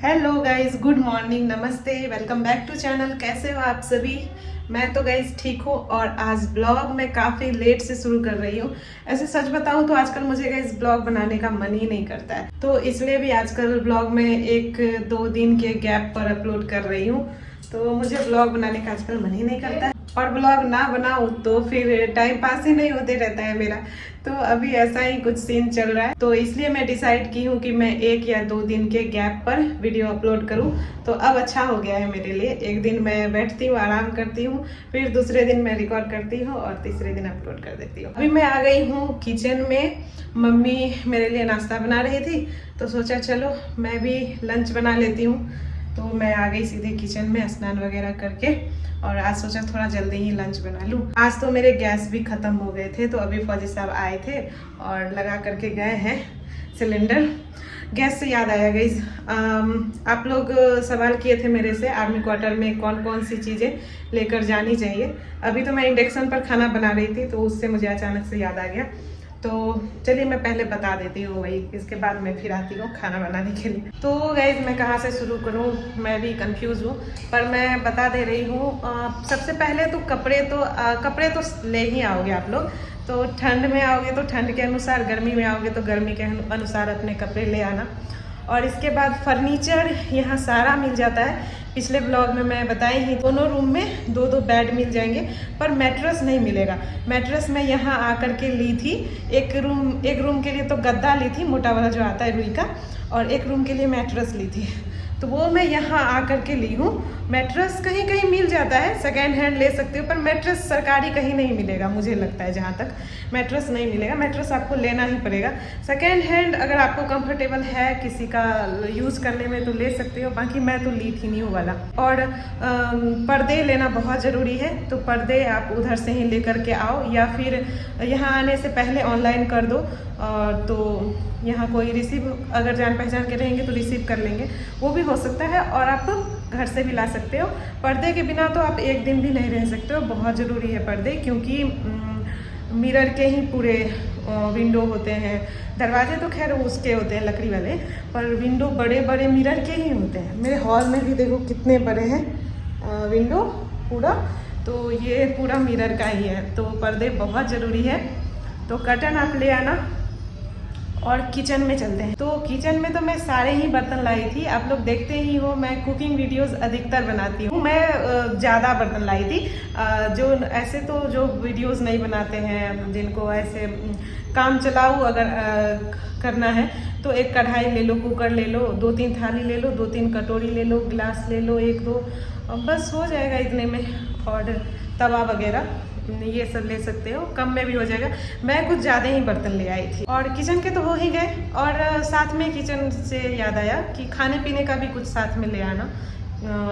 Hello guys, good morning, नमस्ते, welcome back to channel. कैसे हो आप सभी? मैं तो गाइस ठीक हूँ और आज ब्लॉग मैं काफ़ी लेट से शुरू कर रही हूँ। ऐसे सच बताऊँ तो आजकल मुझे गाइस ब्लॉग बनाने का मन ही नहीं करता है, तो इसलिए भी आजकल ब्लॉग में 1-2 दिन के गैप पर अपलोड कर रही हूँ। तो मुझे ब्लॉग बनाने का आजकल मन ही नहीं करता है और ब्लॉग ना बनाऊँ तो फिर टाइम पास ही नहीं होते रहता है मेरा। तो अभी ऐसा ही कुछ सीन चल रहा है, तो इसलिए मैं डिसाइड की हूँ कि मैं 1 या 2 दिन के गैप पर वीडियो अपलोड करूँ। तो अब अच्छा हो गया है मेरे लिए। एक दिन मैं बैठती हूँ, आराम करती हूँ, फिर दूसरे दिन मैं रिकॉर्ड करती हूँ और तीसरे दिन अपलोड कर देती हूँ। अभी मैं आ गई हूँ किचन में। मम्मी मेरे लिए नाश्ता बना रही थी, तो सोचा चलो मैं भी लंच बना लेती हूँ। तो मैं आ गई सीधे किचन में स्नान वगैरह करके, और आज सोचा थोड़ा जल्दी ही लंच बना लूँ। आज तो मेरे गैस भी ख़त्म हो गए थे, तो अभी फौजी साहब आए थे और लगा करके गए हैं सिलेंडर। गैस से याद आया गाइस, आप लोग सवाल किए थे मेरे से आर्मी क्वार्टर में कौन कौन सी चीज़ें लेकर जानी चाहिए। अभी तो मैं इंडक्शन पर खाना बना रही थी, तो उससे मुझे अचानक से याद आ गया। तो चलिए मैं पहले बता देती हूँ वही, इसके बाद मैं फिर आती हूँ खाना बनाने के लिए। तो गाइज मैं कहाँ से शुरू करूँ, मैं भी कंफ्यूज हूँ, पर मैं बता दे रही हूँ। सबसे पहले तो कपड़े तो ले ही आओगे आप लोग। तो ठंड में आओगे तो ठंड के अनुसार, गर्मी में आओगे तो गर्मी के अनुसार अपने कपड़े ले आना। और इसके बाद फर्नीचर यहाँ सारा मिल जाता है। पिछले ब्लॉग में मैं बताई ही, दोनों रूम में 2-2 बेड मिल जाएंगे, पर मैट्रेस नहीं मिलेगा। मैट्रेस मैं यहाँ आकर के ली थी। एक रूम के लिए तो गद्दा ली थी, मोटा वाला जो आता है रुई का, और एक रूम के लिए मैट्रेस ली थी। तो वो मैं यहाँ आकर के ली हूँ। मैट्रेस कहीं कहीं मिल जाता है, सेकेंड हैंड ले सकते हो, पर मैट्रेस सरकारी कहीं नहीं मिलेगा मुझे लगता है। जहाँ तक मैट्रेस नहीं मिलेगा, मैट्रेस आपको लेना ही पड़ेगा। सेकेंड हैंड अगर आपको कंफर्टेबल है किसी का यूज़ करने में तो ले सकते हो, बाकी मैं तो ली थी न्यू वाला। और पर्दे लेना बहुत ज़रूरी है, तो पर्दे आप उधर से ही लेकर के आओ, या फिर यहाँ आने से पहले ऑनलाइन कर दो। तो यहाँ कोई रिसीव अगर जान पहचान के रहेंगे तो रिसीव कर लेंगे, वो भी हो सकता है, और आप घर से भी ला सकते हो। पर्दे के बिना तो आप एक दिन भी नहीं रह सकते हो, बहुत ज़रूरी है पर्दे, क्योंकि मिरर के ही पूरे विंडो होते हैं। दरवाजे तो खैर उसके होते हैं लकड़ी वाले, पर विंडो बड़े बड़े मिरर के ही होते हैं। मेरे हॉल में भी देखो कितने बड़े हैं विंडो पूरा, तो ये पूरा मिरर का ही है। तो पर्दे बहुत ज़रूरी है। तो कर्टन आप ले आना। और किचन में चलते हैं। तो किचन में तो मैं सारे ही बर्तन लाई थी, आप लोग देखते ही हो मैं कुकिंग वीडियोस अधिकतर बनाती हूँ। मैं ज़्यादा बर्तन लाई थी। जो ऐसे तो जो वीडियोस नहीं बनाते हैं, जिनको ऐसे काम चलाऊ अगर करना है, तो एक कढ़ाई ले लो, कुकर ले लो, 2-3 थाली ले लो, 2-3 कटोरी ले लो, गिलास ले लो 1-2, बस हो जाएगा इतने में। और तवा वगैरह ये सब ले सकते हो, कम में भी हो जाएगा। मैं कुछ ज़्यादा ही बर्तन ले आई थी। और किचन के तो हो ही गए, और साथ में किचन से याद आया कि खाने पीने का भी कुछ साथ में ले आना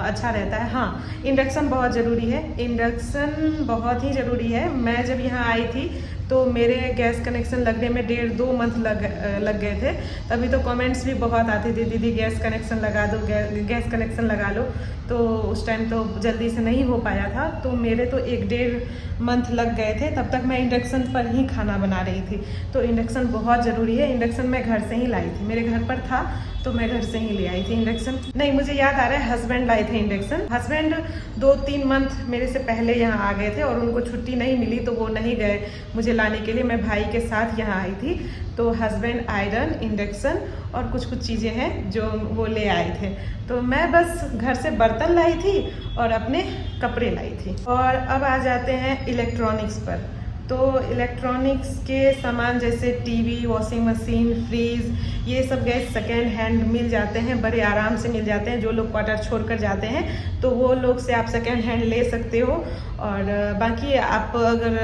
अच्छा रहता है। हाँ, इंडक्शन बहुत ज़रूरी है, इंडक्शन बहुत ही ज़रूरी है। मैं जब यहाँ आई थी तो मेरे गैस कनेक्शन लगने में 1.5-2 मंथ लग गए थे। तभी तो कमेंट्स भी बहुत आते थे, दीदी गैस कनेक्शन लगा दो, गैस कनेक्शन लगा लो। तो उस टाइम तो जल्दी से नहीं हो पाया था, तो मेरे तो 1-1.5 मंथ लग गए थे। तब तक मैं इंडक्शन पर ही खाना बना रही थी। तो इंडक्शन बहुत ज़रूरी है। इंडक्शन मैं घर से ही लाई थी, मेरे घर पर था, तो मैं घर से ही ले आई थी इंडक्शन। नहीं, मुझे याद आ रहा है, हस्बैंड लाए थे इंडक्शन। हस्बैंड 2-3 मंथ मेरे से पहले यहाँ आ गए थे, और उनको छुट्टी नहीं मिली, तो वो नहीं गए मुझे लाने के लिए। मैं भाई के साथ यहाँ आई थी, तो हस्बैंड आयरन, इंडक्शन और कुछ चीज़ें हैं जो वो ले आए थे। तो मैं बस घर से बर्तन लाई थी और अपने कपड़े लाई थी। और अब आ जाते हैं इलेक्ट्रॉनिक्स पर। तो इलेक्ट्रॉनिक्स के सामान जैसे टीवी, वॉशिंग मशीन, फ्रीज, ये सब गैस सेकेंड हैंड मिल जाते हैं, बड़े आराम से मिल जाते हैं। जो लोग क्वार्टर छोड़कर जाते हैं तो वो लोग से आप सेकेंड हैंड ले सकते हो। और बाकी आप अगर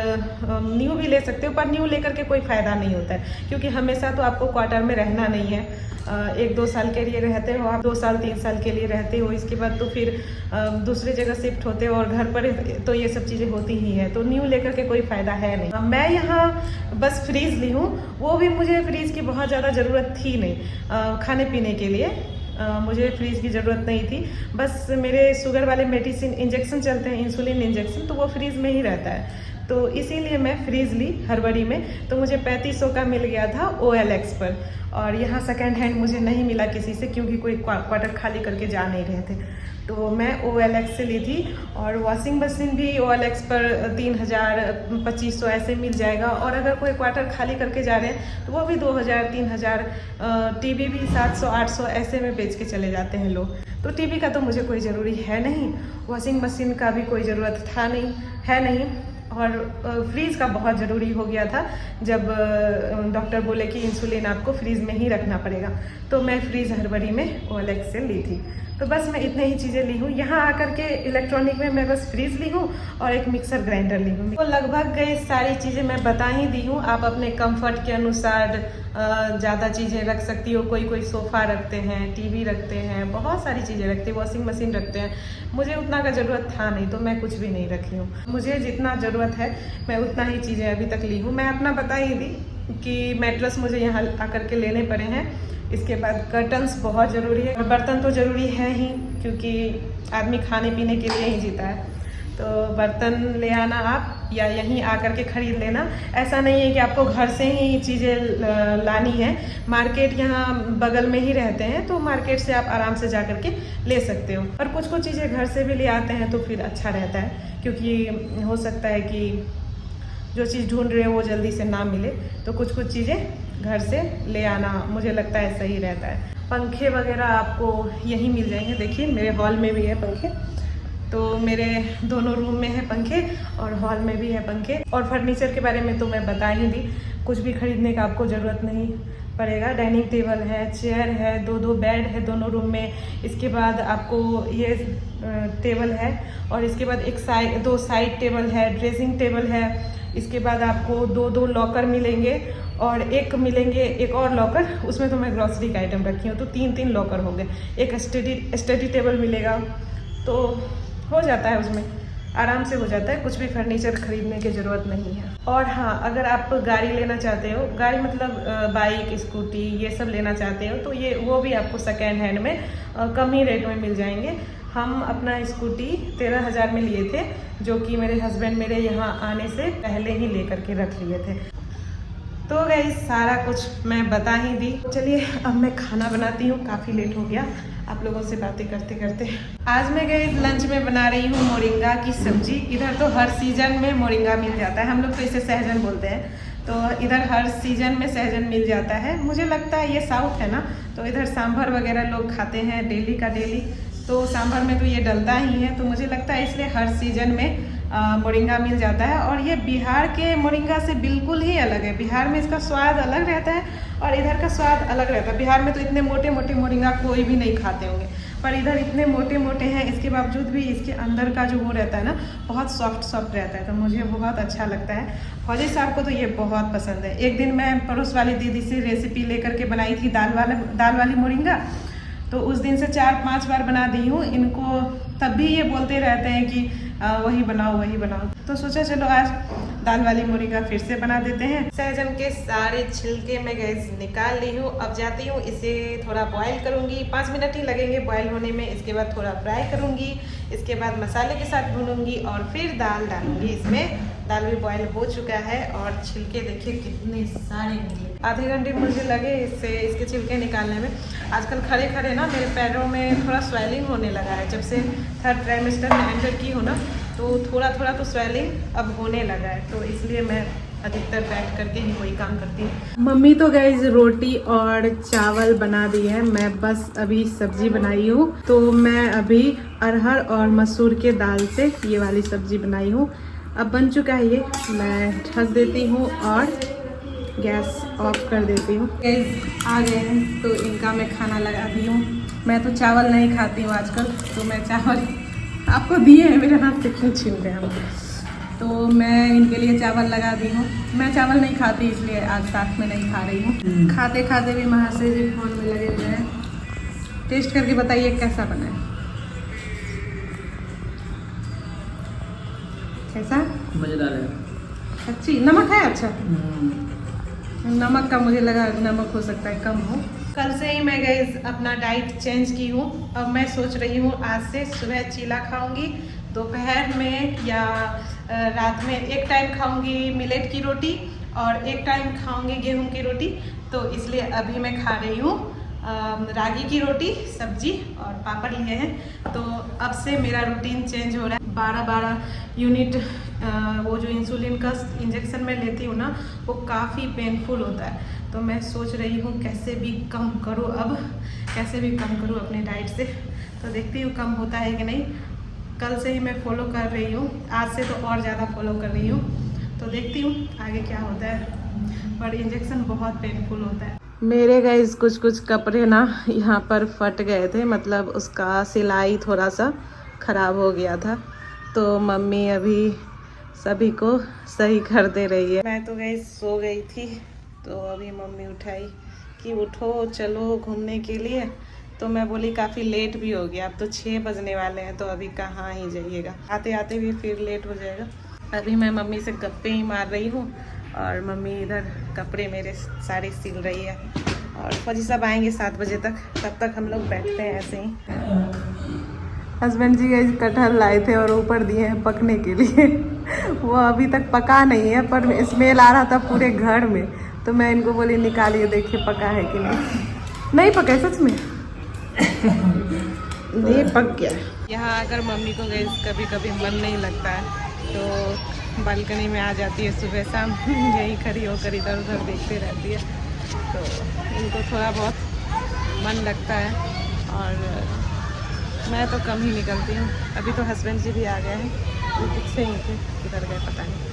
न्यू भी ले सकते हो, पर न्यू लेकर के कोई फ़ायदा नहीं होता है, क्योंकि हमेशा तो आपको क्वार्टर में रहना नहीं है। 1-2 साल के लिए रहते हो आप, 2 साल 3 साल के लिए रहते हो, इसके बाद तो फिर दूसरी जगह शिफ्ट होते हो, और घर पर तो ये सब चीज़ें होती ही है। तो न्यू लेकर के कोई फ़ायदा है नहीं। मैं यहाँ बस फ्रीज़ ली हूँ, वो भी मुझे फ्रीज़ की बहुत ज़्यादा ज़रूरत थी नहीं। खाने पीने के लिए मुझे फ्रीज की ज़रूरत नहीं थी। बस मेरे शुगर वाले मेडिसिन इंजेक्शन चलते हैं, इंसुलिन इंजेक्शन, तो वो फ्रीज में ही रहता है। तो इसीलिए मैं फ्रीज ली हड़बड़ी में। तो मुझे 3500 का मिल गया था OLX पर, और यहाँ सेकेंड हैंड मुझे नहीं मिला किसी से, क्योंकि कोई क्वार्टर खाली करके जा नहीं रहे थे। तो मैं OLX से ली थी। और वॉशिंग मशीन भी OLX पर 3000 2500 ऐसे मिल जाएगा। और अगर कोई क्वार्टर खाली करके जा रहे हैं तो वो भी 2000 3000। टीवी भी 700 800 ऐसे में बेच के चले जाते हैं लोग। तो टीवी का तो मुझे कोई ज़रूरी है नहीं, वॉशिंग मशीन का भी कोई ज़रूरत था नहीं, है नहीं। और फ्रीज़ का बहुत ज़रूरी हो गया था जब डॉक्टर बोले कि इंसुलिन आपको फ्रीज़ में ही रखना पड़ेगा। तो मैं फ्रीज़ हड़बड़ी में OLX से ली थी। तो बस मैं इतने ही चीज़ें ली हूँ। यहाँ आकर के इलेक्ट्रॉनिक में मैं बस फ्रीज ली हूँ और एक मिक्सर ग्राइंडर ली हूँ। तो लगभग गई सारी चीज़ें मैं बता ही दी हूँ। आप अपने कंफर्ट के अनुसार ज़्यादा चीज़ें रख सकती हो। कोई सोफ़ा रखते हैं, टीवी रखते हैं, बहुत सारी चीज़ें रखते हैं, वॉशिंग मशीन रखते हैं। मुझे उतना का ज़रूरत था नहीं, तो मैं कुछ भी नहीं रखी हूँ। मुझे जितना ज़रूरत है मैं उतना ही चीज़ें अभी तक ली हूँ। मैं अपना बता ही दी कि मैट्रेस मुझे यहाँ आकर के लेने पड़े हैं। इसके बाद कर्टन्स बहुत ज़रूरी है, और बर्तन तो ज़रूरी है ही, क्योंकि आदमी खाने पीने के लिए ही जीता है। तो बर्तन ले आना आप, या यहीं आकर के ख़रीद लेना। ऐसा नहीं है कि आपको घर से ही चीज़ें लानी है। मार्केट यहाँ बगल में ही रहते हैं, तो मार्केट से आप आराम से जा कर के ले सकते हो। और कुछ चीज़ें घर से भी ले आते हैं तो फिर अच्छा रहता है, क्योंकि हो सकता है कि जो चीज़ ढूंढ रहे हो वो जल्दी से ना मिले। तो कुछ चीज़ें घर से ले आना मुझे लगता है सही रहता है। पंखे वगैरह आपको यहीं मिल जाएंगे। देखिए मेरे हॉल में भी है पंखे, तो मेरे दोनों रूम में है पंखे और हॉल में भी है पंखे। और फर्नीचर के बारे में तो मैं बता ही दी, कुछ भी खरीदने का आपको ज़रूरत नहीं पड़ेगा। डाइनिंग टेबल है, चेयर है, 2 बेड है दोनों रूम में। इसके बाद आपको ये टेबल है, और इसके बाद 2 साइड टेबल है, ड्रेसिंग टेबल है। इसके बाद आपको 2 लॉकर मिलेंगे, और एक मिलेंगे एक और लॉकर, उसमें तो मैं ग्रॉसरी का आइटम रखी हूँ, तो 3 लॉकर हो गए। एक स्टडी टेबल मिलेगा, तो हो जाता है, उसमें आराम से हो जाता है। कुछ भी फर्नीचर खरीदने की ज़रूरत नहीं है। और हाँ, अगर आप गाड़ी लेना चाहते हो, गाड़ी मतलब बाइक स्कूटी ये सब लेना चाहते हो, तो वो भी आपको सेकेंड हैंड में कम ही रेट में मिल जाएंगे। हम अपना स्कूटी 13000 में लिए थे, जो कि मेरे हस्बैंड मेरे यहाँ आने से पहले ही ले करके रख लिए थे। तो गाइस सारा कुछ मैं बता ही दी। चलिए अब मैं खाना बनाती हूँ, काफ़ी लेट हो गया आप लोगों से बातें करते करते। आज मैं गाइस लंच में बना रही हूँ मोरिंगा की सब्जी। इधर तो हर सीजन में मोरिंगा मिल जाता है, हम लोग तो इसे सहजन बोलते हैं। तो इधर हर सीजन में सहजन मिल जाता है। मुझे लगता है ये साउथ है ना, तो इधर सांभर वगैरह लोग खाते हैं डेली का डेली, तो सांभर में तो ये डलता ही है। तो मुझे लगता है इसलिए हर सीजन में मोरिंगा मिल जाता है। और ये बिहार के मोरिंगा से बिल्कुल ही अलग है। बिहार में इसका स्वाद अलग रहता है और इधर का स्वाद अलग रहता है। बिहार में तो इतने मोटे मोटे मोरिंगा कोई भी नहीं खाते होंगे, पर इधर इतने मोटे मोटे हैं, इसके बावजूद भी इसके अंदर का जो वो रहता है ना, बहुत सॉफ्ट रहता है। तो मुझे बहुत अच्छा लगता है। फौजी साहब को तो ये बहुत पसंद है। एक दिन मैं पड़ोस वाली दीदी से रेसिपी लेकर के बनाई थी दाल वाली मोरिंगा, तो उस दिन से 4-5 बार बना दी हूँ इनको। तब भी ये बोलते रहते हैं कि वही बनाओ वही बनाओ। तो सोचा चलो आज दाल वाली मोरिंगा फिर से बना देते हैं। सहजन के सारे छिलके मैं गैस निकाल ली हूँ। अब जाती हूँ इसे थोड़ा बॉईल करूँगी, 5 मिनट ही लगेंगे बॉईल होने में। इसके बाद थोड़ा फ्राई करूँगी, इसके बाद मसाले के साथ भूनूंगी और फिर दाल डालूंगी इसमें। दाल भी बॉईल हो चुका है और छिलके देखिए कितने सारे निकले। आधे घंटे मुझे लगे इसके छिलके निकालने में। आजकल खड़े खड़े ना मेरे पैरों में थोड़ा स्वेलिंग होने लगा है। जब से 3rd ट्राइमेस्टर में एंटर की हो ना, तो थोड़ा तो स्वेलिंग अब होने लगा है। तो इसलिए मैं अधिकतर बैठ करके ही वही काम करती हूँ। मम्मी तो गाइस रोटी और चावल बना दी है, मैं बस अभी सब्जी बनाई हूँ। तो मैं अभी अरहर और मसूर के दाल से ये वाली सब्जी बनाई हूँ। अब बन चुका है ये, मैं ढक देती हूँ और गैस ऑफ कर देती हूँ। गैस आ गए हैं तो इनका मैं खाना लगा दी हूँ। मैं तो चावल नहीं खाती हूँ आजकल, तो मैं चावल आपको दिए हैं, मेरे हाथ से क्यों छीन रहे हैं। तो मैं इनके लिए चावल लगा दी हूँ। मैं चावल नहीं खाती इसलिए आज साथ में नहीं खा रही हूँ। खाते खाते भी महाशय जी फोन में लगे हुए हैं। टेस्ट करके बताइए कैसा बना है। कैसा? मजेदार है। अच्छी नमक है? अच्छा, नमक का मुझे लगा नमक हो सकता है कम हो। कल से ही मैं गई अपना डाइट चेंज की हूँ। अब मैं सोच रही हूँ आज से सुबह चीला खाऊंगी, दोपहर में या रात में एक टाइम खाऊंगी मिलेट की रोटी और एक टाइम खाऊंगी गेहूं की रोटी। तो इसलिए अभी मैं खा रही हूँ रागी की रोटी, सब्जी और पापड़ लिए हैं। तो अब से मेरा रूटीन चेंज हो रहा है। 12-12 यूनिट वो जो इंसुलिन का इंजेक्शन मैं लेती हूँ ना, वो काफ़ी पेनफुल होता है। तो मैं सोच रही हूँ कैसे भी कम करूँ, अब कैसे भी कम करूँ अपने डाइट से। तो देखती हूँ कम होता है कि नहीं। कल से ही मैं फॉलो कर रही हूँ, आज से तो और ज़्यादा फॉलो कर रही हूँ। तो देखती हूँ आगे क्या होता है, पर इंजेक्शन बहुत पेनफुल होता है। मेरे गाइस कुछ कपड़े ना यहाँ पर फट गए थे, मतलब उसका सिलाई थोड़ा सा ख़राब हो गया था। तो मम्मी अभी सभी को सही कर दे रही है। मैं तो गाइस सो गई थी, तो अभी मम्मी उठाई कि उठो चलो घूमने के लिए। तो मैं बोली काफ़ी लेट भी हो गया, अब तो 6 बजने वाले हैं, तो अभी कहाँ ही जाइएगा, आते आते भी फिर लेट हो जाएगा। अभी मैं मम्मी से गप्पे ही मार रही हूँ और मम्मी इधर कपड़े मेरे सारे सिल रही है। और फौजी साहब आएंगे 7 बजे तक, तब तक हम लोग बैठते हैं ऐसे ही। हस्बैंड जी गए कटहल लाए थे और ऊपर दिए हैं पकने के लिए। वो अभी तक पका नहीं है, पर स्मेल आ रहा था पूरे घर में। तो मैं इनको बोली निकालिए देखिए पका है कि नहीं पका है सच में। ये पक गया। यहाँ आकर मम्मी को गई कभी कभी मन नहीं लगता है, तो बालकनी में आ जाती है सुबह शाम। यही खड़ी होकर इधर उधर देखते रहती है, तो इनको थोड़ा बहुत मन लगता है। और मैं तो कम ही निकलती हूँ। अभी तो हस्बैंड जी भी आ गए हैं, वो पीछे ही थे, किधर गए पता नहीं।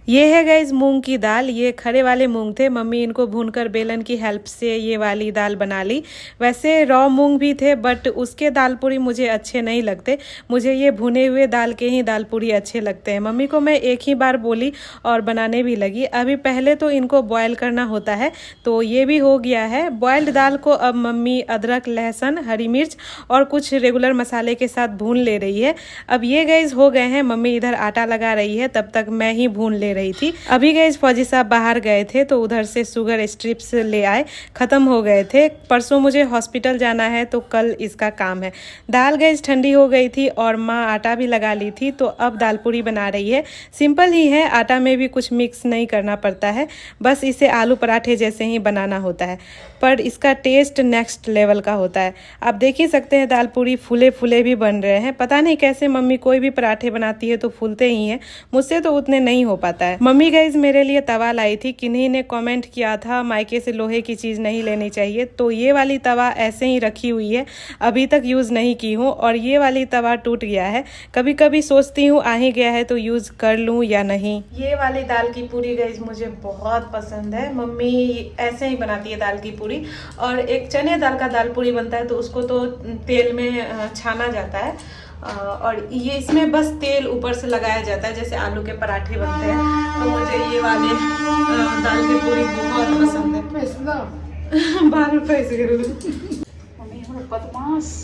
ये है गाइस मूंग की दाल। ये खड़े वाले मूंग थे, मम्मी इनको भूनकर बेलन की हेल्प से ये वाली दाल बना ली। वैसे रॉ मूंग भी थे, बट उसके दाल पूरी मुझे अच्छे नहीं लगते। मुझे ये भुने हुए दाल के ही दाल पूरी अच्छे लगते हैं। मम्मी को मैं एक ही बार बोली और बनाने भी लगी। अभी पहले तो इनको बॉयल करना होता है, तो ये भी हो गया है। बॉयल्ड दाल को अब मम्मी अदरक, लहसुन, हरी मिर्च और कुछ रेगुलर मसाले के साथ भून ले रही है। अब ये गाइस हो गए हैं, मम्मी इधर आटा लगा रही है, तब तक मैं ही भून ले रही थी। अभी गाइस फौजी साहब बाहर गए थे, तो उधर से शुगर स्ट्रिप्स ले आए, खत्म हो गए थे। परसों मुझे हॉस्पिटल जाना है, तो कल इसका काम है। दाल गाइस ठंडी हो गई थी और माँ आटा भी लगा ली थी, तो अब दाल पूरी बना रही है। सिंपल ही है, आटा में भी कुछ मिक्स नहीं करना पड़ता है, बस इसे आलू पराठे जैसे ही बनाना होता है, पर इसका टेस्ट नेक्स्ट लेवल का होता है। आप देख ही सकते हैं दाल पूरी फूले फूले भी बन रहे हैं। पता नहीं कैसे मम्मी कोई भी पराठे बनाती है तो फूलते ही हैं, मुझसे तो उतने नहीं हो पाता है। मम्मी गाइस मेरे लिए तवा लाई थी। किन्हीं ने कमेंट किया था मायके से लोहे की चीज़ नहीं लेनी चाहिए, तो ये वाली तवा ऐसे ही रखी हुई है, अभी तक यूज़ नहीं की हूँ। और ये वाली तवा टूट गया है, कभी कभी सोचती हूँ आ ही गया है तो यूज़ कर लूँ या नहीं। ये वाली दाल की पूरी गाइस मुझे बहुत पसंद है। मम्मी ऐसे ही बनाती है दाल की पूरी। और एक चने दाल का दाल पूरी बनता है, तो उसको तो तेल में छाना जाता है, और ये इसमें बस तेल ऊपर से लगाया जाता है, जैसे आलू के पराठे बनते हैं। तो मुझे ये वाले दाल की पूरी बहुत पसंद है। 12 रुपए से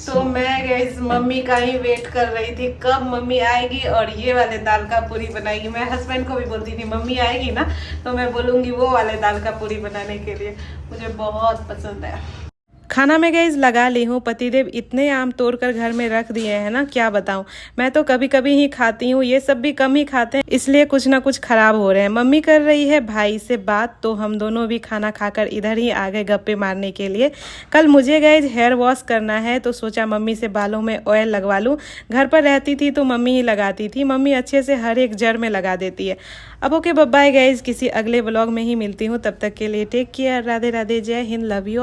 तो मैं गाइस मम्मी का ही वेट कर रही थी, कब मम्मी आएगी और ये वाले दाल का पूरी बनाएगी। मैं हस्बैंड को भी बोलती थी मम्मी आएगी ना, तो मैं बोलूँगी वो वाले दाल का पूरी बनाने के लिए। मुझे बहुत पसंद है। खाना में गाइस लगा ली हूँ। पतिदेव इतने आम तोड़कर घर में रख दिए हैं ना, क्या बताऊँ। मैं तो कभी कभी ही खाती हूँ, ये सब भी कम ही खाते हैं, इसलिए कुछ ना कुछ खराब हो रहे हैं। मम्मी कर रही है भाई से बात, तो हम दोनों भी खाना खाकर इधर ही आ गए गप्पे मारने के लिए। कल मुझे गाइस हेयर वॉश करना है, तो सोचा मम्मी से बालों में ऑयल लगवा लूँ। घर पर रहती थी तो मम्मी ही लगाती थी, मम्मी अच्छे से हर एक जड़ में लगा देती है। अब ओके बाय गाइस, किसी अगले व्लॉग में ही मिलती हूँ, तब तक के लिए टेक केयर, राधे राधे, जय हिंद, लव यू।